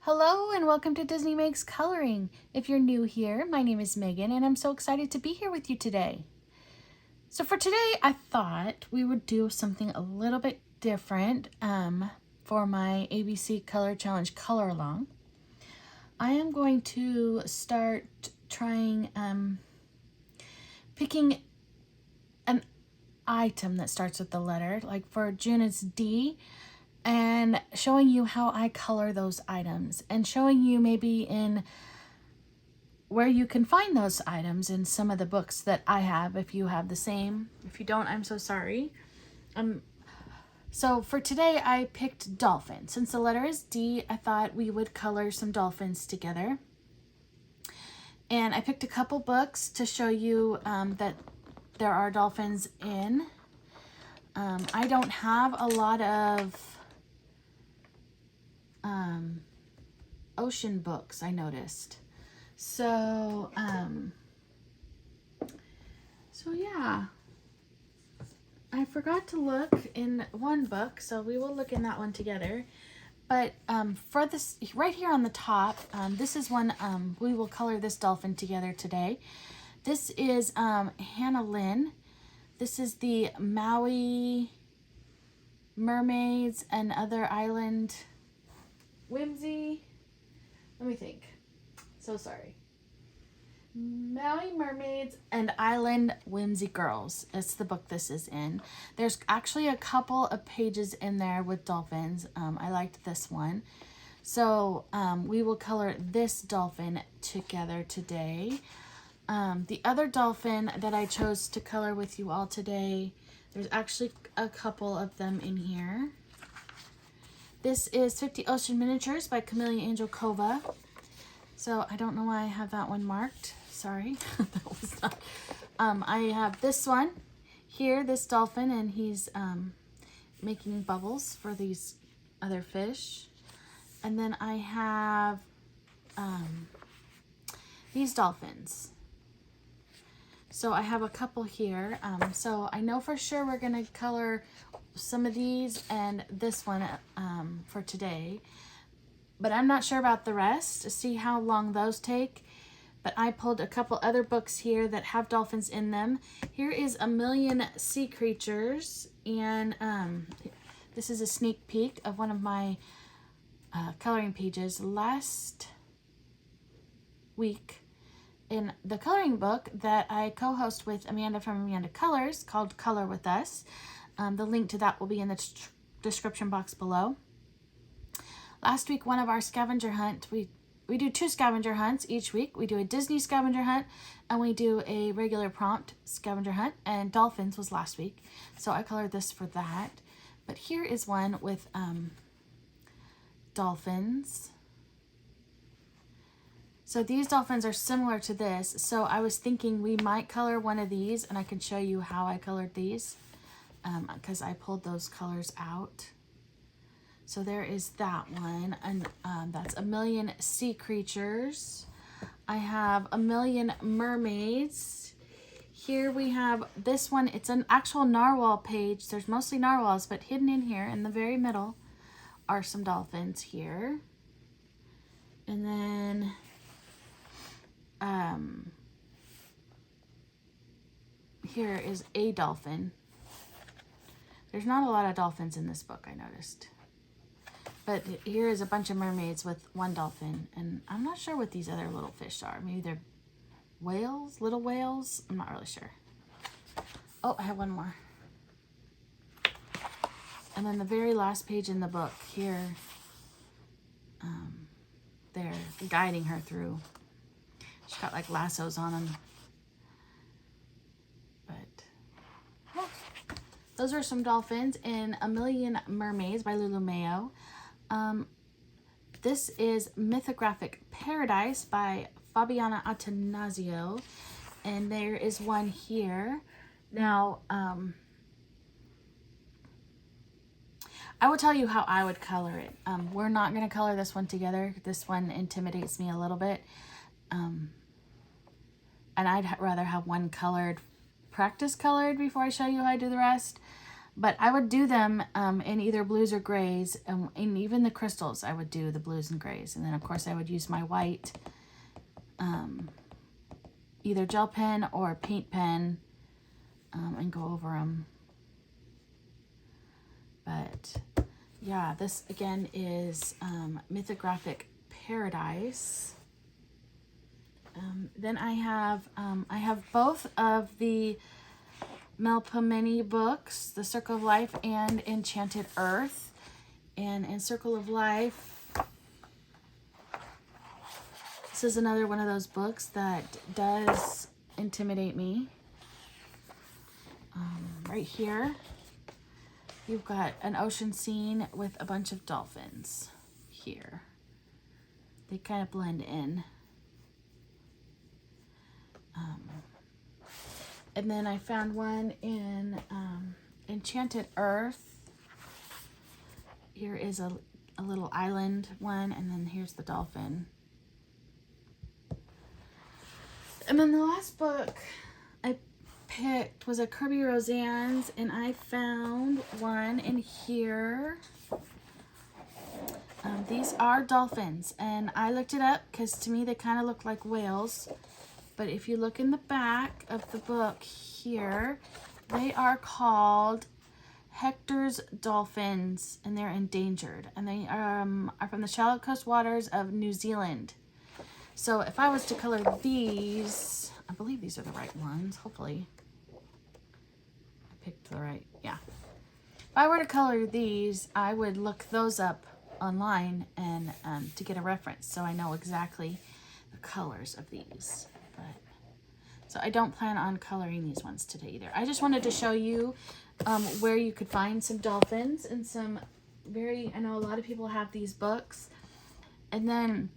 Hello and welcome to Disney Makes Coloring. If you're new here, my name is Megan and I'm so excited to be here with you today. So for today, I thought we would do something a little bit different for my ABC Color Challenge Color Along. I am going to start trying picking an item that starts with the letter. Like for June it's D, and showing you how I color those items and showing you maybe in where you can find those items in some of the books that I have, if you have the same. If you don't, I'm so sorry. So for today, I picked dolphin. Since the letter is D, I thought we would color some dolphins together. And I picked a couple books to show you that there are dolphins in. I don't have a lot of ocean books, I noticed. So yeah, I forgot to look in one book, so we will look in that one together. But for this, right here on the top, this is one, we will color this dolphin together today. This is Panama Ln. This is the Maui Mermaids and Other Island Whimsy. Let me think. So sorry. Maui Mermaids and Island Whimsy Girls. It's the book this is in. There's actually a couple of pages in there with dolphins. I liked this one. So we will color this dolphin together today. The other dolphin that I chose to color with you all today, there's actually a couple of them in here. This is 50 Ocean Miniatures by Chameleon Angel Kova. So I don't know why I have that one marked. Sorry, that was not. I have this one here, this dolphin, and he's making bubbles for these other fish. And then I have these dolphins. So I have a couple here. So I know for sure we're gonna color some of these and this one for today, but I'm not sure about the rest to see how long those take. But I pulled a couple other books here that have dolphins in them. Here is A Million Sea Creatures, and this is a sneak peek of one of my coloring pages last week in the coloring book that I co-host with Amanda from Amanda Colors called Color With Us. The link to that will be in the description box below. Last week, one of our scavenger hunt, we do 2 scavenger hunts each week. We do a Disney scavenger hunt and we do a regular prompt scavenger hunt, and dolphins was last week. So I colored this for that. But here is one with dolphins. So these dolphins are similar to this. So I was thinking we might color one of these, and I can show you how I colored these because I pulled those colors out. So there is that one, and that's A Million Sea Creatures. I have A Million Mermaids. Here we have this one. It's an actual narwhal page. There's mostly narwhals, but hidden in here in the very middle are some dolphins here. And then here is a dolphin. There's not a lot of dolphins in this book, I noticed. But here is a bunch of mermaids with one dolphin. And I'm not sure what these other little fish are. Maybe they're whales, little whales. I'm not really sure. Oh, I have one more. And then the very last page in the book here, they're guiding her through. She's got like lassos on them. But those are some dolphins in A Million Mermaids by Lulu Mayo. This is Mythographic Paradise by Fabiana Attanasio, and there is one here. Now, I will tell you how I would color it. We're not going to color this one together. This one intimidates me a little bit, and I'd rather have one colored, practice colored before I show you how I do the rest. But I would do them in either blues or grays, and even the crystals, I would do the blues and grays. And then, of course, I would use my white, either gel pen or paint pen, and go over them. But, yeah, this, again, is Mythographic Paradise. Then I have both of the Melpomene books, The Circle of Life and Enchanted Earth. And in Circle of Life, this is another one of those books that does intimidate me. Right here, you've got an ocean scene with a bunch of dolphins here. They kind of blend in. And then I found one in Enchanted Earth. Here is a little island one, and then here's the dolphin. And then the last book I picked was a Kirby Roseanne's, and I found one in here. These are dolphins, and I looked it up because to me they kind of look like whales. But if you look in the back of the book here, they are called Hector's dolphins, and they're endangered. And they are from the shallow coast waters of New Zealand. So if I was to color these, I believe these are the right ones, hopefully. I picked the right, yeah. If I were to color these, I would look those up online and to get a reference so I know exactly the colors of these. So I don't plan on coloring these ones today either. I just wanted to show you where you could find some dolphins and some I know a lot of people have these books. And then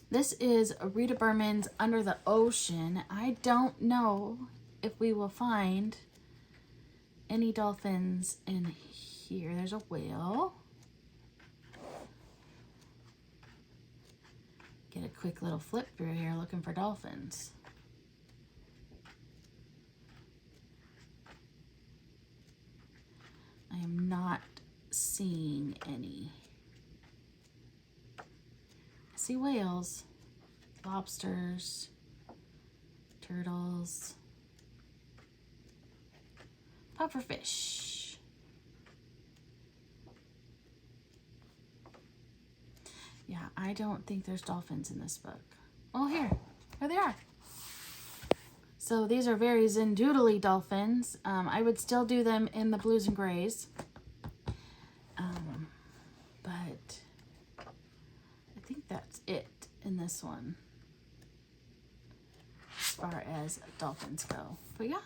this is Rita Berman's Under the Ocean. I don't know if we will find any dolphins in here. There's a whale. Get a quick little flip through here looking for dolphins. I am not seeing any. I see whales, lobsters, turtles, pufferfish. Yeah, I don't think there's dolphins in this book. Oh, here they are. So these are very Zendoodly dolphins. I would still do them in the blues and grays. But I think that's it in this one as far as dolphins go. But yeah.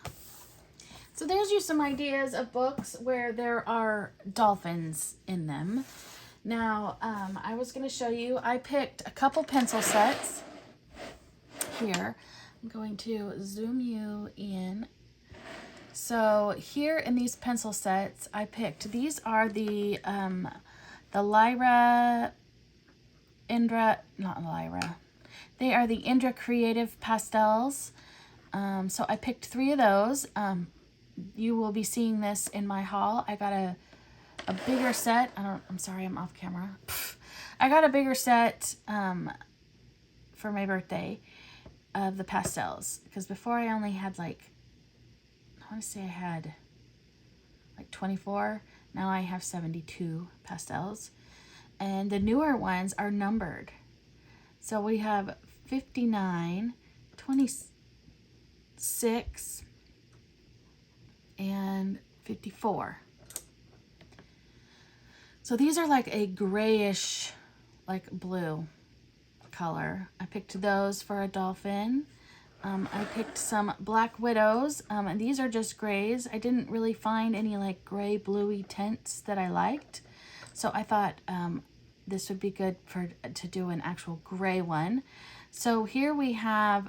So there's you some ideas of books where there are dolphins in them. Now, I was going to show you, I picked a couple pencil sets here. I'm going to zoom you in. So here in these pencil sets, I picked, these are the Lyra, Indra, not Lyra. They are the Indra Creative Pastels. So I picked 3 of those. You will be seeing this in my haul. I got a bigger set. I'm sorry, I'm off camera. I got a bigger set for my birthday of the pastels, because before I only had I want to say I had 24. Now I have 72 pastels, and the newer ones are numbered. So we have 59, 26, and 54. So these are like a grayish, blue color. I picked those for a dolphin. I picked some Black Widows, and these are just grays. I didn't really find any gray bluey tints that I liked, so I thought this would be good to do an actual gray one. So here we have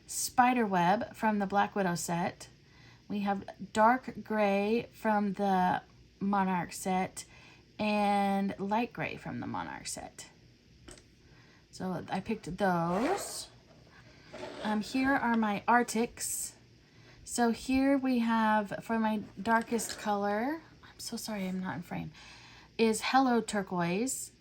Spiderweb from the Black Widow set. We have dark gray from the Monarch set and light gray from the Monarch set. So I picked those. Here are my Arctics. So here we have, for my darkest color, I'm so sorry I'm not in frame, is Hello Turquoise.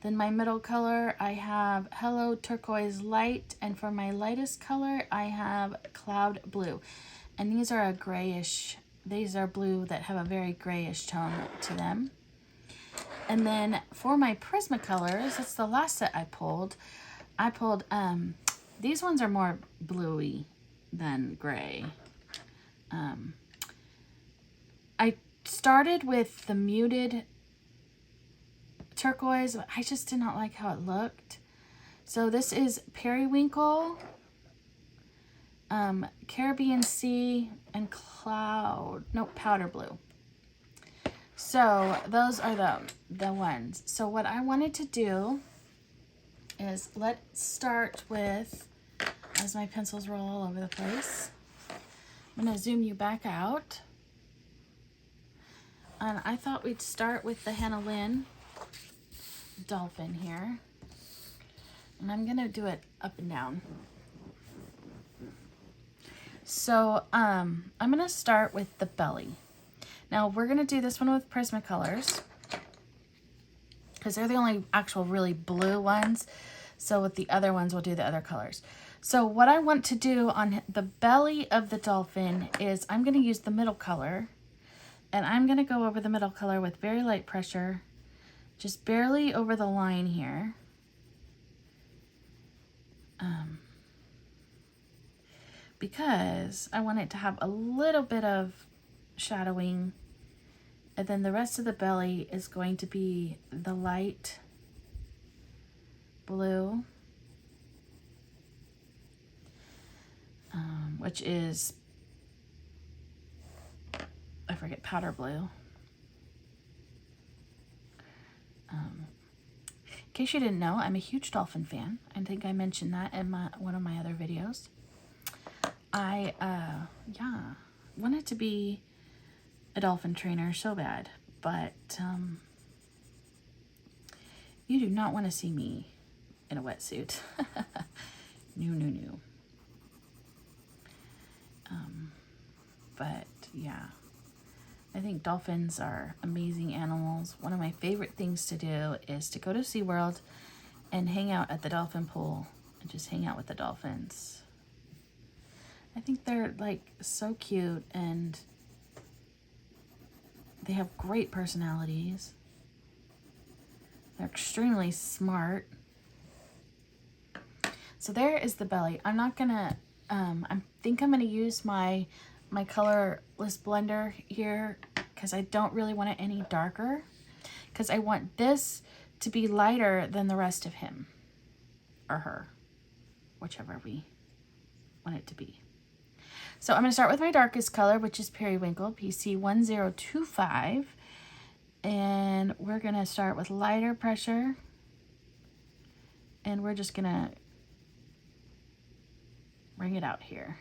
Then my middle color, I have Hello Turquoise Light. And for my lightest color, I have Cloud Blue. And these are a grayish, these are blue that have a very grayish tone to them. And then for my Prismacolors, that's the last set I pulled. These ones are more bluey than gray. I started with the muted turquoise, but I just did not like how it looked. So this is Periwinkle, Caribbean Sea, and Powder Blue. So those are the ones. So what I wanted to do is, let's start with, as my pencils roll all over the place, I'm going to zoom you back out. And I thought we'd start with the Panama Ln Dolphin here. And I'm going to do it up and down. So I'm going to start with the belly. Now we're going to do this one with Prismacolors, because they're the only actual really blue ones. So with the other ones, we'll do the other colors. So what I want to do on the belly of the dolphin is I'm going to use the middle color, and I'm going to go over the middle color with very light pressure, just barely over the line here. Because I want it to have a little bit of shadowing, and then the rest of the belly is going to be the light blue, which is, I forget, powder blue. In case you didn't know, I'm a huge dolphin fan. I think I mentioned that in one of my other videos. I wanted to be a dolphin trainer so bad, but you do not want to see me in a wetsuit. No. But yeah, I think dolphins are amazing animals. One of my favorite things to do is to go to SeaWorld and hang out at the dolphin pool and just hang out with the dolphins. I think they're like so cute, and they have great personalities. They're extremely smart. So there is the belly. I'm not gonna, I think I'm gonna use my colorless blender here, because I don't really want it any darker, because I want this to be lighter than the rest of him or her, whichever we want it to be. So I'm going to start with my darkest color, which is Periwinkle, PC1025. And we're going to start with lighter pressure. And we're just going to bring it out here.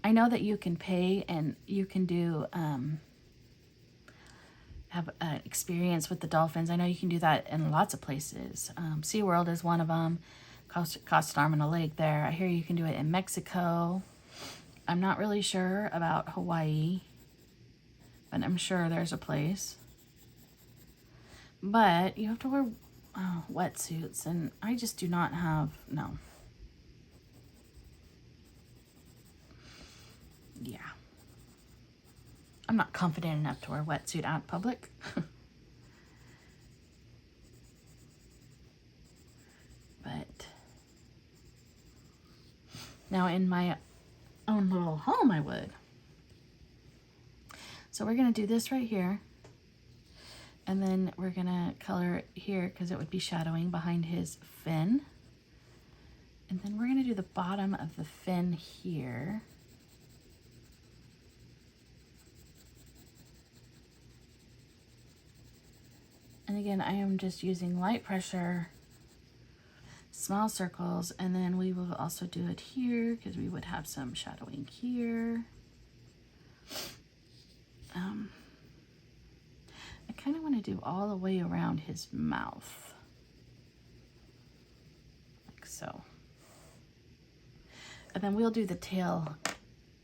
I know that you can pay and you can do... have an experience with the dolphins. I know you can do that in lots of places. SeaWorld is one of them. Cost an arm and a leg there. I hear you can do it in Mexico. I'm not really sure about Hawaii, but I'm sure there's a place. But you have to wear wetsuits, and I just do not have, no. Yeah. I'm not confident enough to wear a wetsuit out in public. But now in my own little home, I would. So we're going to do this right here. And then we're going to color it here because it would be shadowing behind his fin. And then we're going to do the bottom of the fin here. And again, I am just using light pressure, small circles, and then we will also do it here because we would have some shadowing here. I kind of want to do all the way around his mouth. Like so. And then we'll do the tail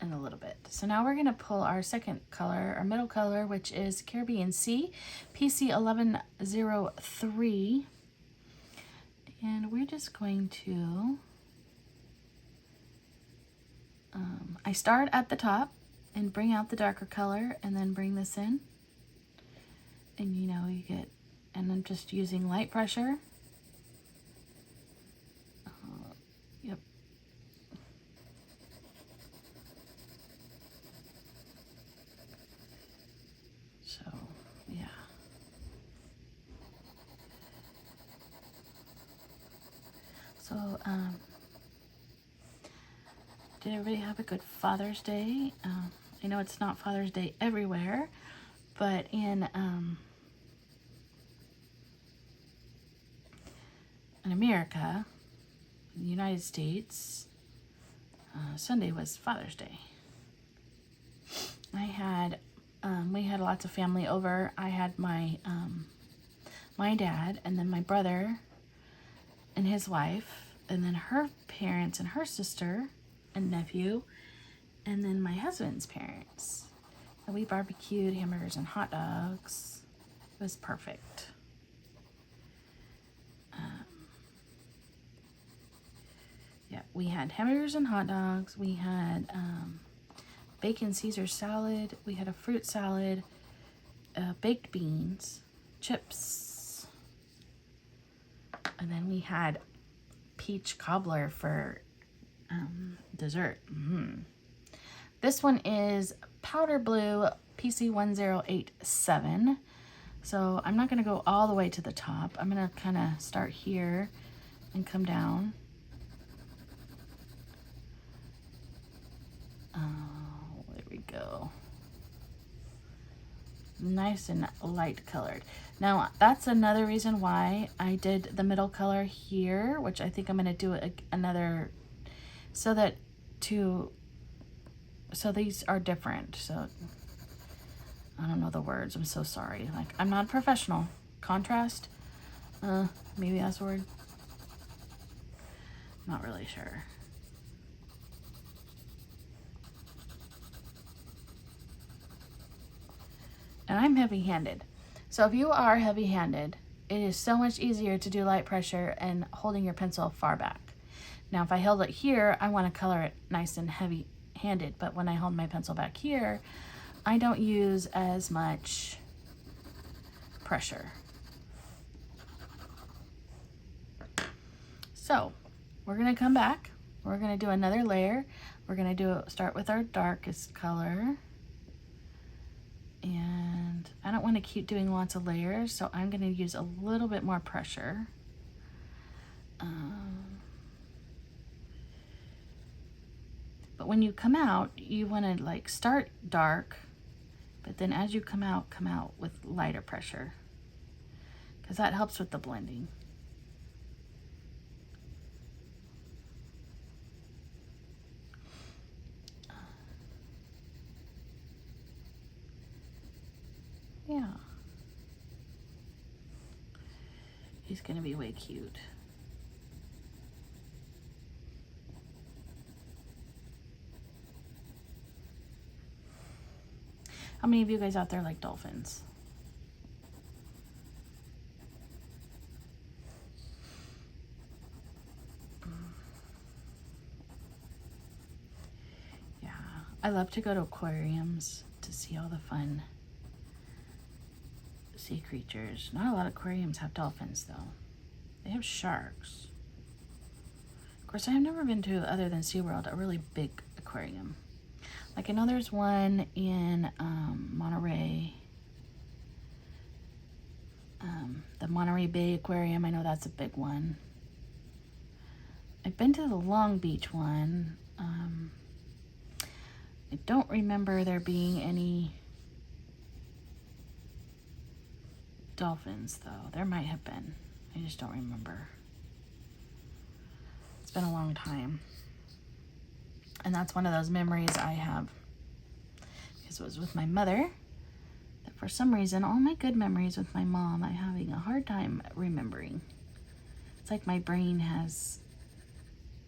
in a little bit. So now we're going to pull our second color, our middle color, which is Caribbean Sea, PC 1103. And we're just going to, I start at the top and bring out the darker color and then bring this in. And you know, you get, and I'm just using light pressure. Yep. So, yeah. So, did everybody have a good Father's Day? I know it's not Father's Day everywhere, but in America, in the United States, Sunday was Father's Day. I had, we had lots of family over. I had my, my dad, and then my brother and his wife, and then her parents and her sister and nephew, and then my husband's parents. And we barbecued hamburgers and hot dogs. It was perfect. Yeah, we had hamburgers and hot dogs. We had bacon Caesar salad. We had a fruit salad, baked beans, chips, and then we had peach cobbler for dessert. This one is powder blue PC 1087. So I'm not going to go all the way to the top. I'm going to kind of start here and come down. There we go. Nice and light colored. Now that's another reason why I did the middle color here, which I think I'm going to do another, so that so these are different. So I don't know the words. I'm so sorry. Like, I'm not a professional. Contrast. Maybe that's the word. Not really sure. And I'm heavy-handed. So if you are heavy-handed, it is so much easier to do light pressure and holding your pencil far back. Now, if I held it here, I want to color it nice and heavy-handed. But when I hold my pencil back here, I don't use as much pressure. So we're going to come back. We're going to do another layer. We're going to start with our darkest color. And I don't want to keep doing lots of layers, so I'm going to use a little bit more pressure. But when you come out, you want to like start dark, but then as you come out with lighter pressure, because that helps with the blending. Yeah. He's gonna be way cute. How many of you guys out there like dolphins? Yeah, I love to go to aquariums to see all the fun sea creatures. Not a lot of aquariums have dolphins though. They have sharks. Of course, I have never been to, other than SeaWorld, a really big aquarium. Like, I know there's one in Monterey. The Monterey Bay Aquarium, I know that's a big one. I've been to the Long Beach one. I don't remember there being any dolphins though. There might have been. I just don't remember. It's been a long time. And that's one of those memories I have, because it was with my mother. The For some reason, all my good memories with my mom, I'm having a hard time remembering. It's like my brain has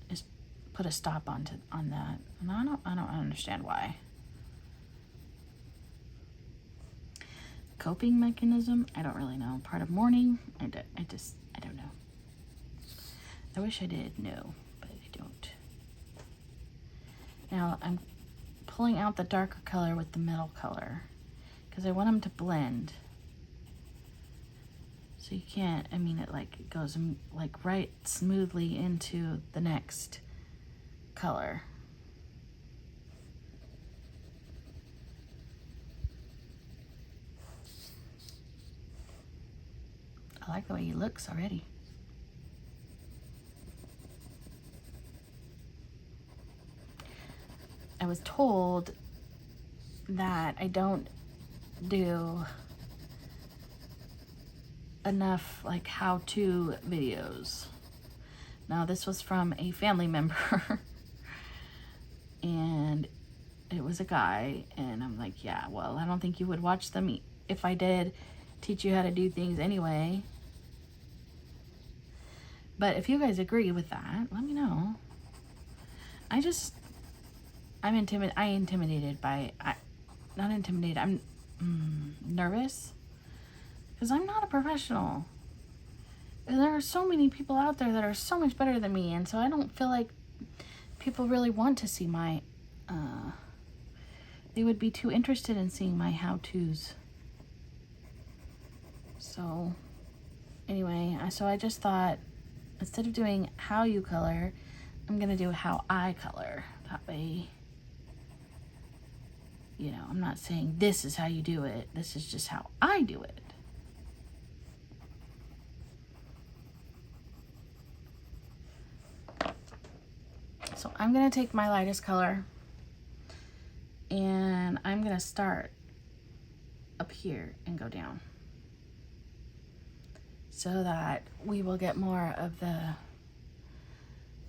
just put a stop on that, and I don't understand why. Coping mechanism? I don't really know. Part of mourning? I don't know. I wish I did know, but I don't. Now I'm pulling out the darker color with the middle color because I want them to blend. So you can't, I mean, it like goes like right smoothly into the next color. I like the way he looks already. I was told that I don't do enough like how-to videos. Now this was from a family member and it was a guy, and I'm like, yeah, well, I don't think you would watch them if I did teach you how to do things anyway. But if you guys agree with that, let me know. I'm intimidated by, not intimidated, I'm nervous because I'm not a professional. And there are so many people out there that are so much better than me, and so I don't feel like people really want to see my, they would be too interested in seeing my how-tos. So anyway, so I just thought, instead of doing how you color, I'm gonna do how I color. That way, you know, I'm not saying this is how you do it. This is just how I do it. So I'm gonna take my lightest color and I'm gonna start up here and go down so that we will get more of the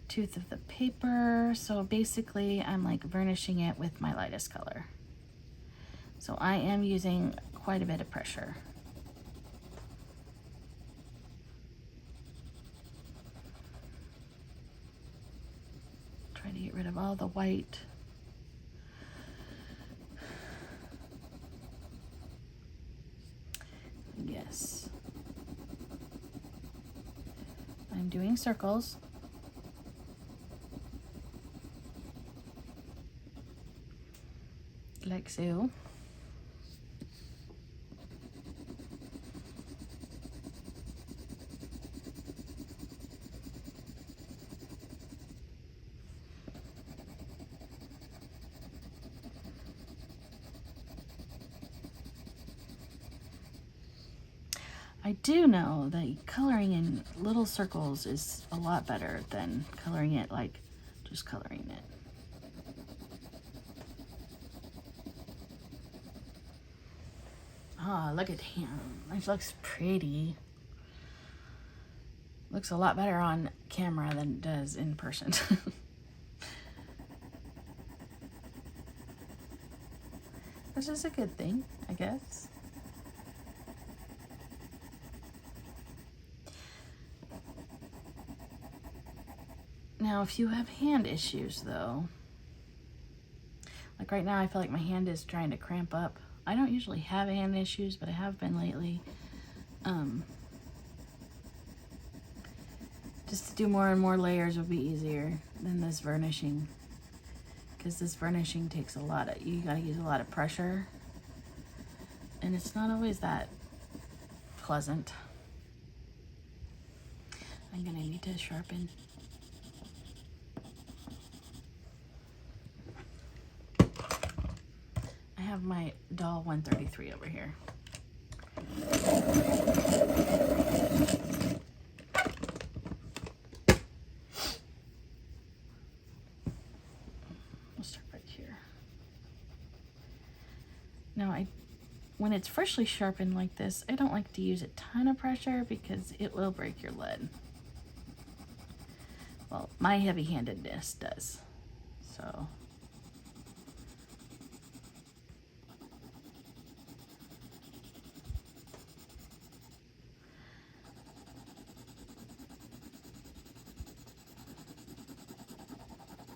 tooth of the paper. So basically I'm like vernishing it with my lightest color. So I am using quite a bit of pressure. Try to get rid of all the white. Yes. I'm doing circles. Like so. I do know that coloring in little circles is a lot better than coloring it like just coloring it. Oh, look at him. It looks pretty. Looks a lot better on camera than it does in person. Which is a good thing, I guess. Now, if you have hand issues, though, like right now, I feel like my hand is trying to cramp up. I don't usually have hand issues, but I have been lately. Just to do more and more layers would be easier than this vernishing, because this vernishing takes a lot of, you gotta use a lot of pressure, and it's not always that pleasant. I'm gonna need to sharpen. I have my doll 133 over here. We'll start right here. Now, when it's freshly sharpened like this, I don't like to use a ton of pressure because it will break your lead. Well, my heavy-handedness does. So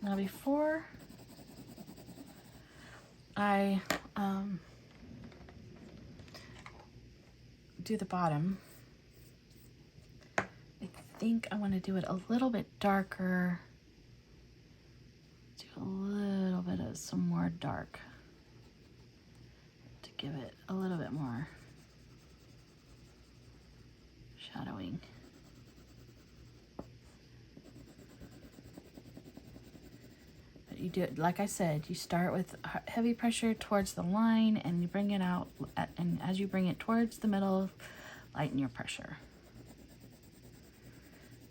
Now before I do the bottom, I think I want to do it a little bit darker. Do a little bit of some more dark to give it a little bit more shadowing. But you do it, like I said, you start with heavy pressure towards the line and you bring it out, and as you bring it towards the middle, lighten your pressure.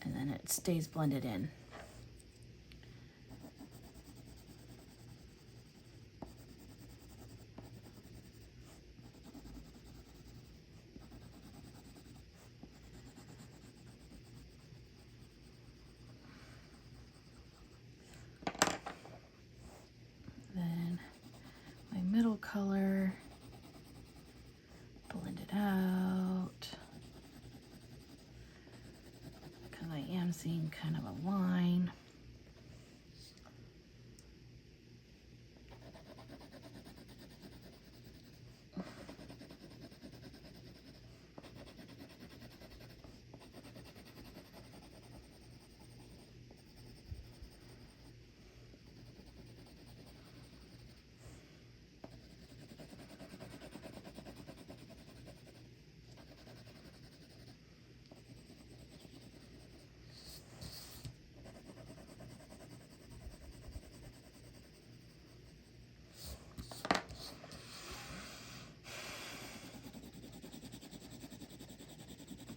And then it stays blended in. Then my middle color, blend it out. Because I am seeing kind of a line.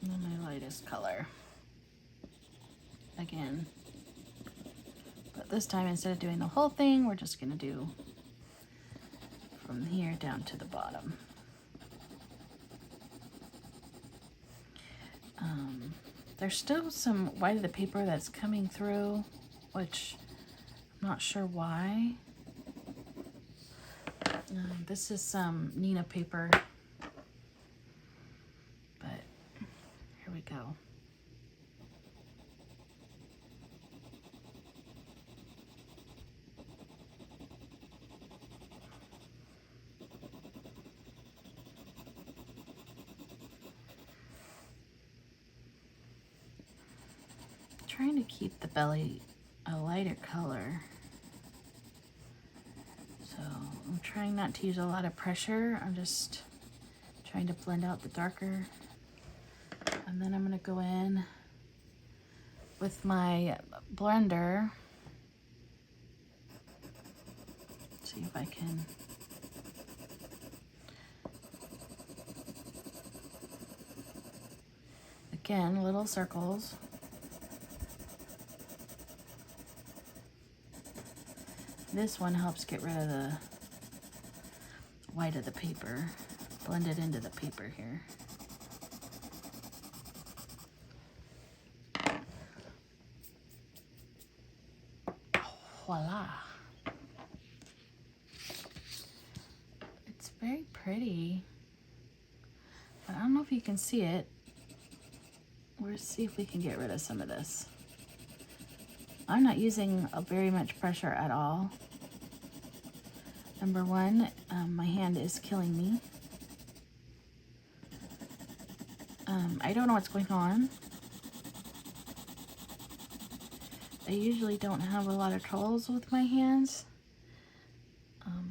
And my lightest color again, but this time instead of doing the whole thing, we're just gonna do from here down to the bottom. There's still some white of the paper that's coming through, which I'm not sure why. This is some Nina paper, but here we go. Trying to keep the belly a lighter color. So I'm trying not to use a lot of pressure. I'm just trying to blend out the darker. And then I'm gonna go in with my blender. See if I can again, little circles. This one helps get rid of the white of the paper. Blend it into the paper here. Voila. It's very pretty. But I don't know if you can see it. Let's see if we can get rid of some of this. I'm not using very much pressure at all. Number one, my hand is killing me. I don't know what's going on. I usually don't have a lot of troubles with my hands.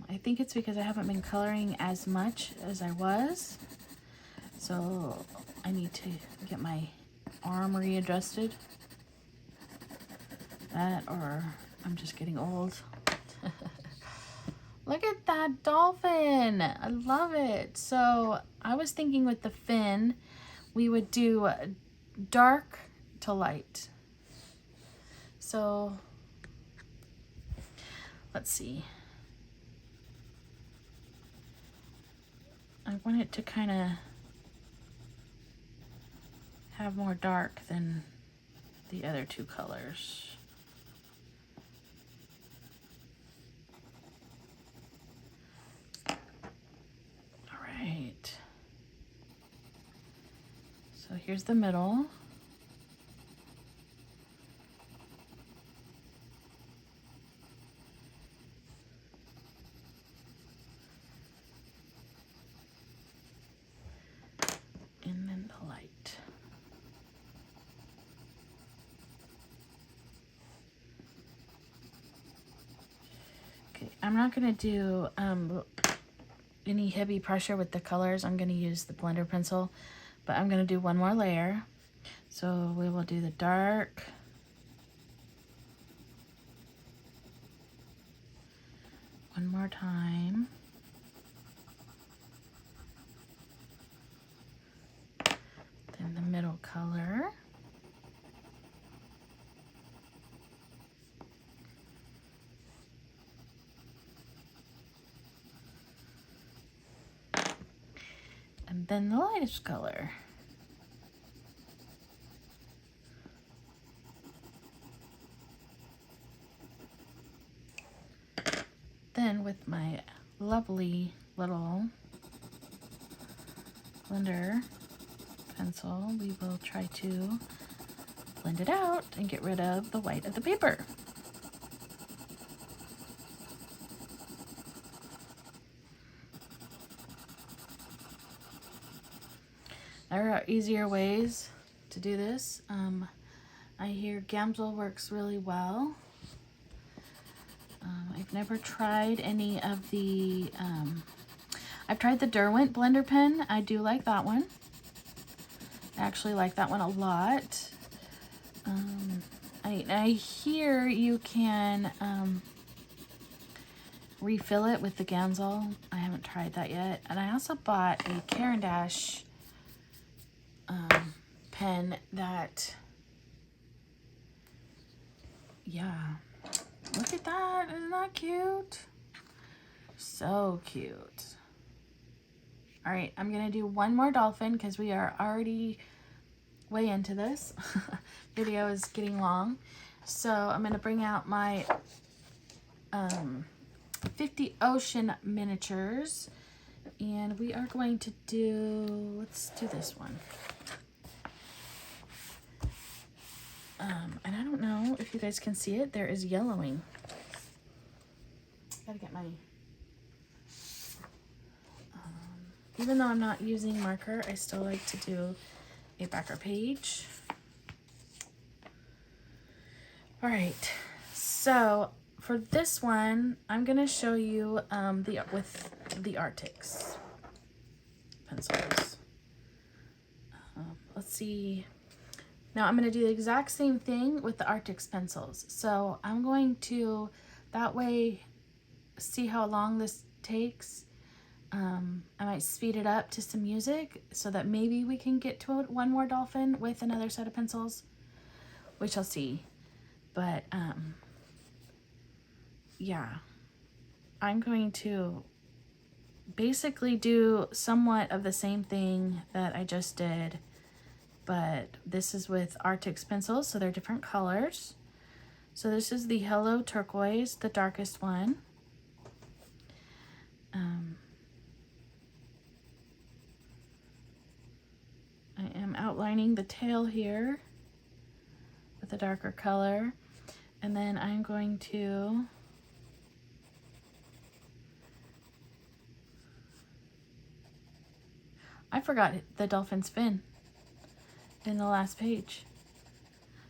I think it's because I haven't been coloring as much as I was. So I need to get my arm readjusted. That, or I'm just getting old. Look at that dolphin. I love it. So I was thinking with the fin, we would do dark to light. So let's see. I want it to kind of have more dark than the other two colors. Right. So here's the middle. light. Okay, I'm not gonna do any heavy pressure with the colors. I'm gonna use the blender pencil, but I'm gonna do one more layer. So we will do the dark, one more time. Then the middle color. And then the lightest color. Then with my lovely little blender pencil, we will try to blend it out and get rid of the white of the paper. There are easier ways to do this. I hear Gamsel works really well. I've never tried any of the, I've tried the Derwent blender pen. I do like that one. I actually like that one a lot. I hear you can refill it with the Gamsel. I haven't tried that yet. And I also bought a Caran d'Ache pen that, yeah, look at that. Isn't that cute? So cute. All right, I'm gonna do one more dolphin because we are already way into this. Video is getting long. So I'm gonna bring out my 50 Ocean miniatures, and we are going to do, let's do this one. And I don't know if you guys can see it. There is yellowing. Gotta get my, even though I'm not using marker, I still like to do a backer page. All right, so for this one, I'm gonna show you with the Arctics pencils. Let's see. Now I'm going to do the exact same thing with the Arctics pencils. So I'm going to, that way, see how long this takes. I might speed it up to some music so that maybe we can get to one more dolphin with another set of pencils. We shall see. But yeah, I'm going to basically do somewhat of the same thing that I just did, but this is with Arctics pencils, so they're different colors. So this is the Hello Turquoise, the darkest one. I am outlining the tail here with a darker color, and then I'm going to I forgot the dolphin's fin in the last page.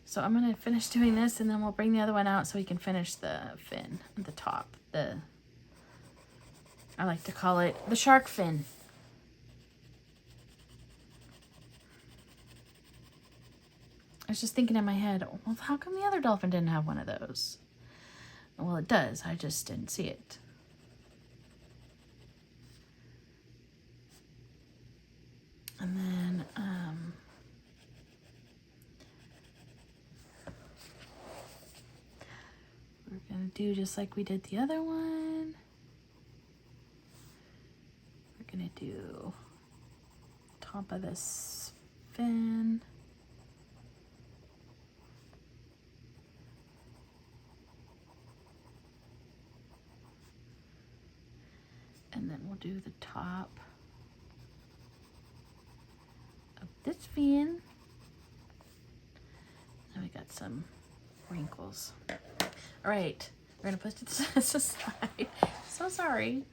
So I'm going to finish doing this, and then we'll bring the other one out so we can finish the fin at the top. I like to call it the shark fin. I was just thinking in my head, well, how come the other dolphin didn't have one of those? Well, it does. I just didn't see it. And then, we're going to do just like we did the other one. We're going to do top of this fin. And then we'll do the top of this fin. Now we got some wrinkles. All right, we're gonna put this aside. So sorry,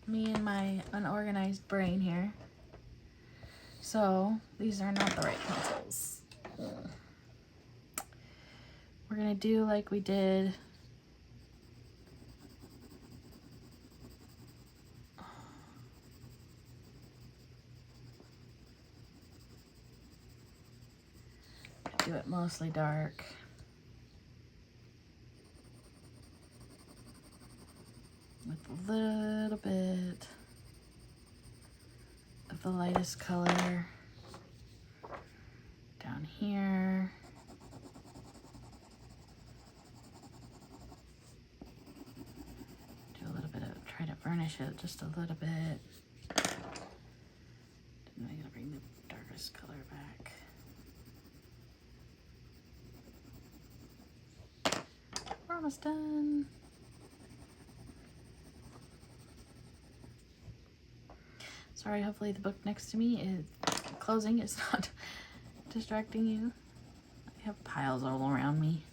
me and my unorganized brain here. So these are not the right pencils. We're gonna do like we did do it mostly dark. With a little bit of the lightest color down here. Do a little bit of, try to varnish it just a little bit. And I'm gonna bring the darkest color back. We're almost done. Sorry, hopefully the book next to me is closing. It's not distracting you. I have piles all around me.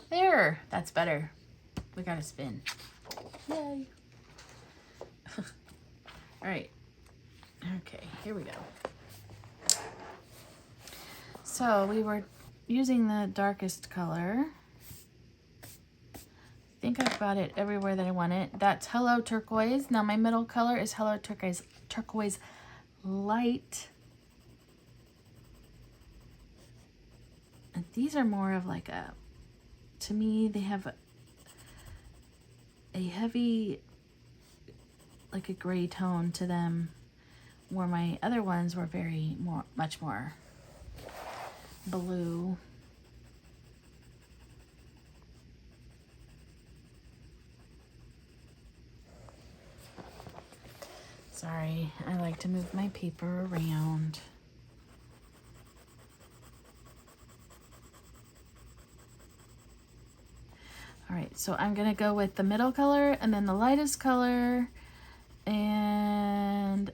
There, that's better. We got a spin. Yay. All right. Okay, here we go. So we were using the darkest color. I think I've got it everywhere that I want it. That's Hello Turquoise. Now my middle color is Hello Turquoise Light. And these are more of like a, to me, they have a heavy, like a gray tone to them, where my other ones were much more blue. Sorry, I like to move my paper around. All right, so I'm gonna go with the middle color and then the lightest color, and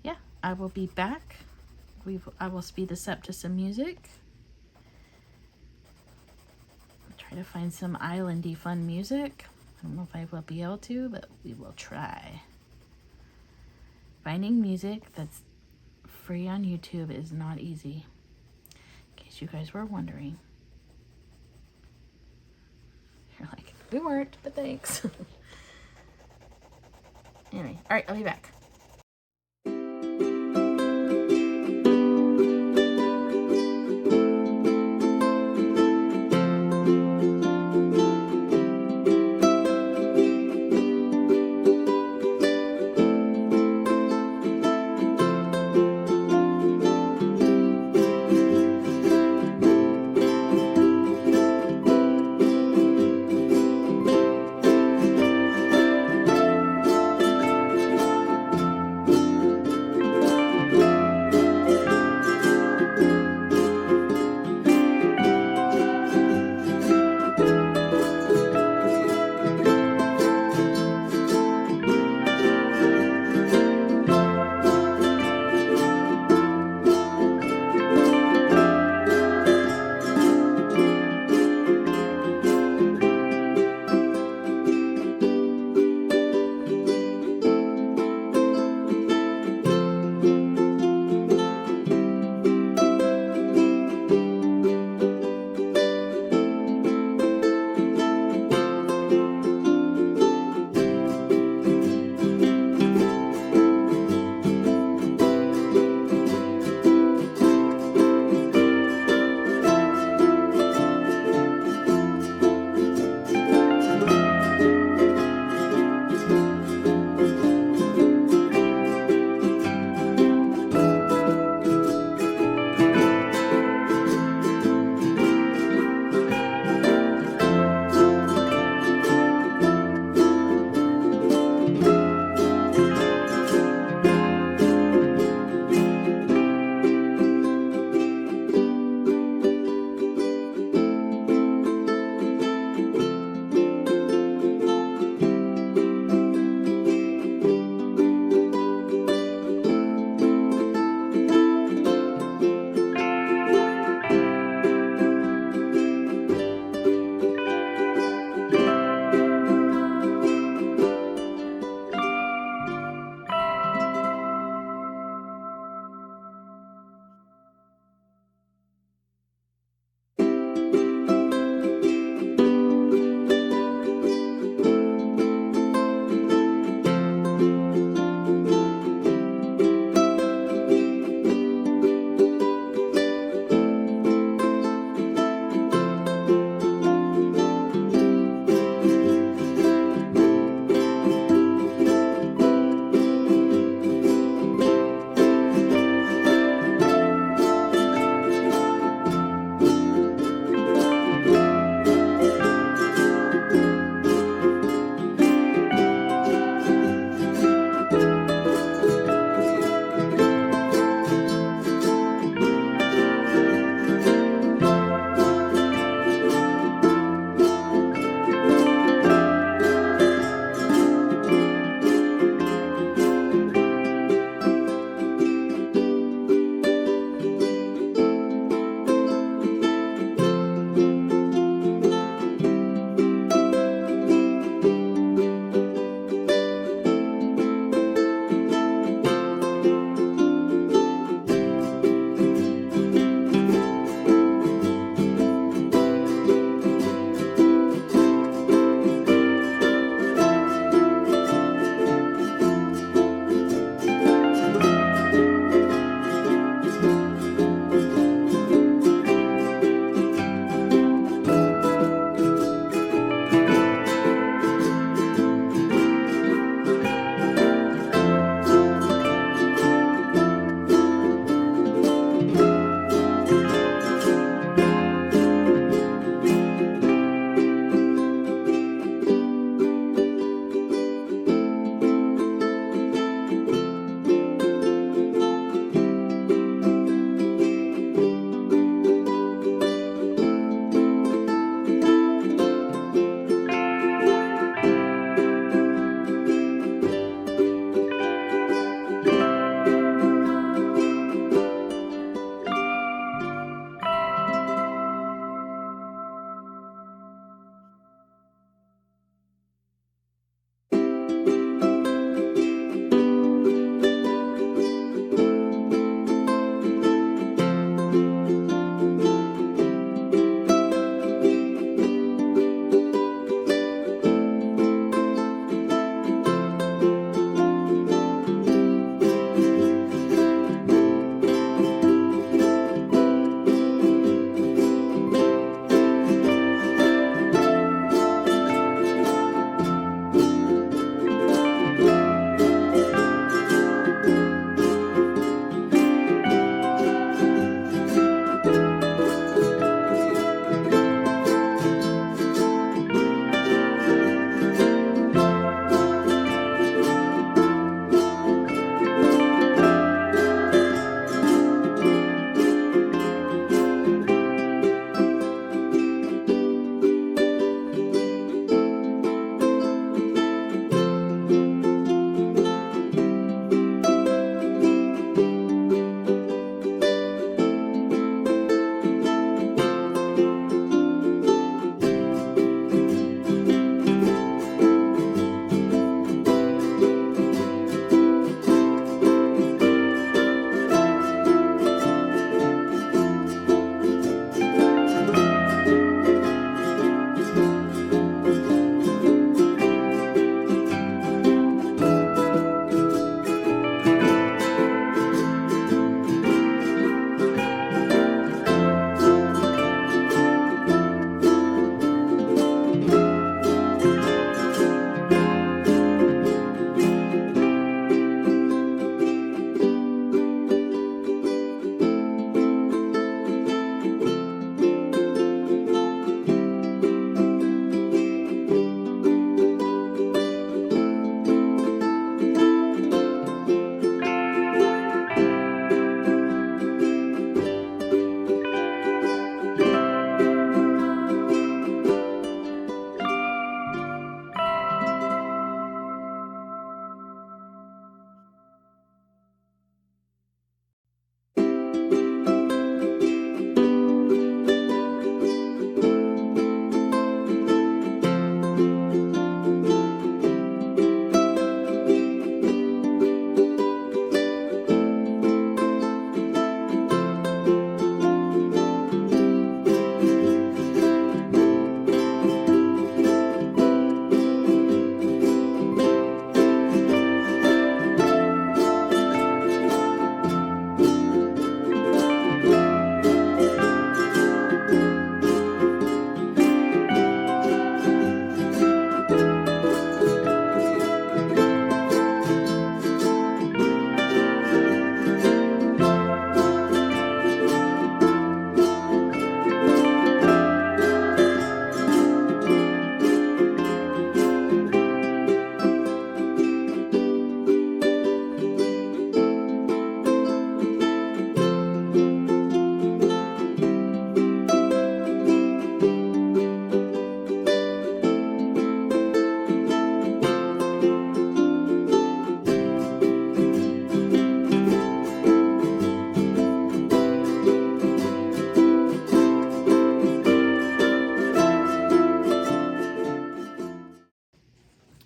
yeah, I will be back. I will speed this up to some music. Try to find some islandy fun music. I don't know if I will be able to, but we will try. Finding music that's free on YouTube is not easy, in case you guys were wondering. You're like, we weren't, but thanks. Anyway, all right, I'll be back.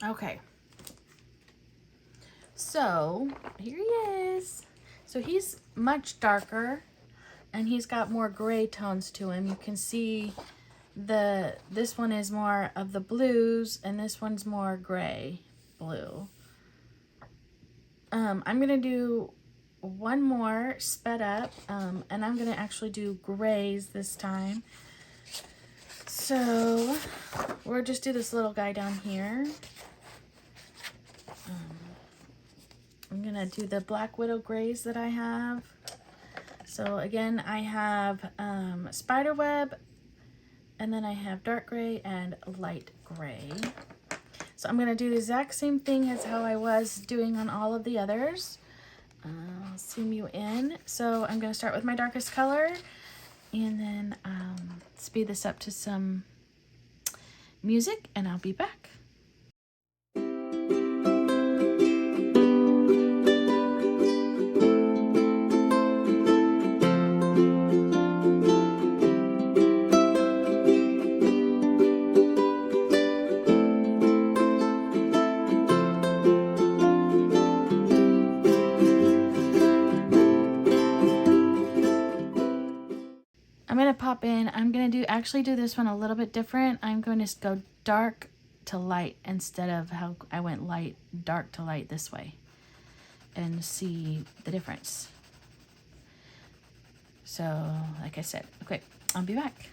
Okay. So here he is. So he's much darker and he's got more gray tones to him. You can see this one is more of the blues and this one's more gray blue. I'm gonna do one more sped up, and I'm gonna actually do grays this time. So we'll just do this little guy down here. I'm gonna do the Black Widow grays that I have. So again, I have spiderweb, and then I have dark gray and light gray. So I'm gonna do the exact same thing as how I was doing on all of the others. I'll zoom you in. So I'm gonna start with my darkest color and then speed this up to some music and I'll be back. I'm gonna pop in. I'm gonna actually do this one a little bit different. I'm going to go dark to light instead of how I went dark to light this way, and see the difference. So, like I said, okay, I'll be back.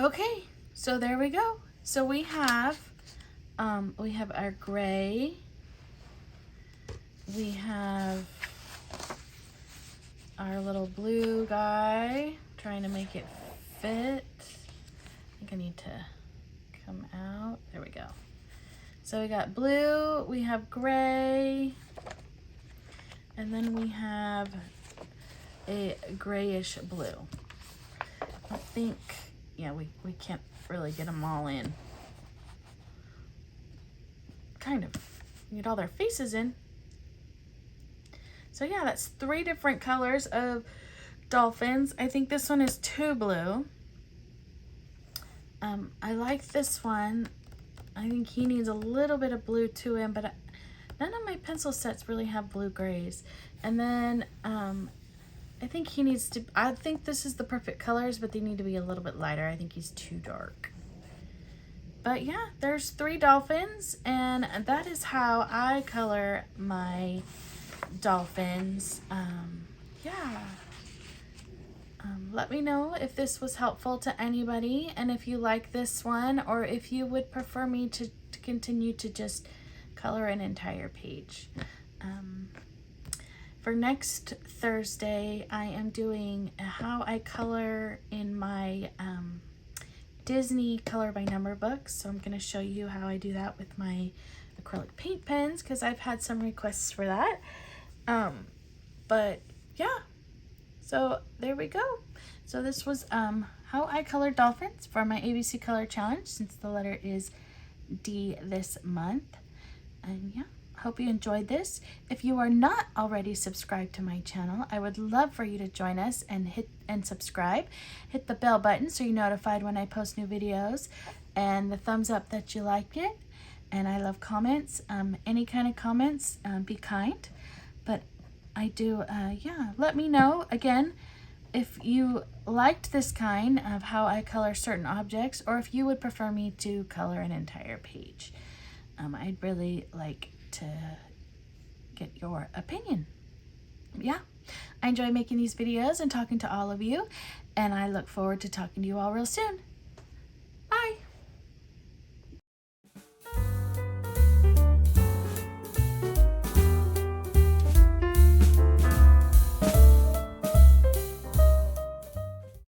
Okay, so there we go. So we have our gray. We have our little blue guy, trying to make it fit. I think I need to come out. There we go. So we got blue, we have gray, and then we have a grayish blue. I think, yeah, we can't really get them all in. Kind of. Get all their faces in. So yeah, that's 3 different colors of dolphins. I think this one is too blue. I like this one. I think he needs a little bit of blue to him, but none of my pencil sets really have blue grays. And then I think he needs to, I think this is the perfect colors, but they need to be a little bit lighter. I think he's too dark. But yeah, there's 3 dolphins, and that is how I color my dolphins. Yeah. Let me know if this was helpful to anybody, and if you like this one, or if you would prefer me to continue to just color an entire page. For next Thursday, I am doing how I color in my Disney color by number books. So I'm going to show you how I do that with my acrylic paint pens, because I've had some requests for that. But yeah, so there we go. So this was how I color dolphins for my ABC Color Challenge, since the letter is D this month. And yeah, hope you enjoyed this. If you are not already subscribed to my channel, I would love for you to join us and subscribe. Hit the bell button so you're notified when I post new videos, and the thumbs up that you liked it. And I love comments. Any kind of comments, be kind. But I do, yeah, let me know again if you liked this kind of how I color certain objects, or if you would prefer me to color an entire page. I'd really like to get your opinion. Yeah, I enjoy making these videos and talking to all of you, and I look forward to talking to you all real soon.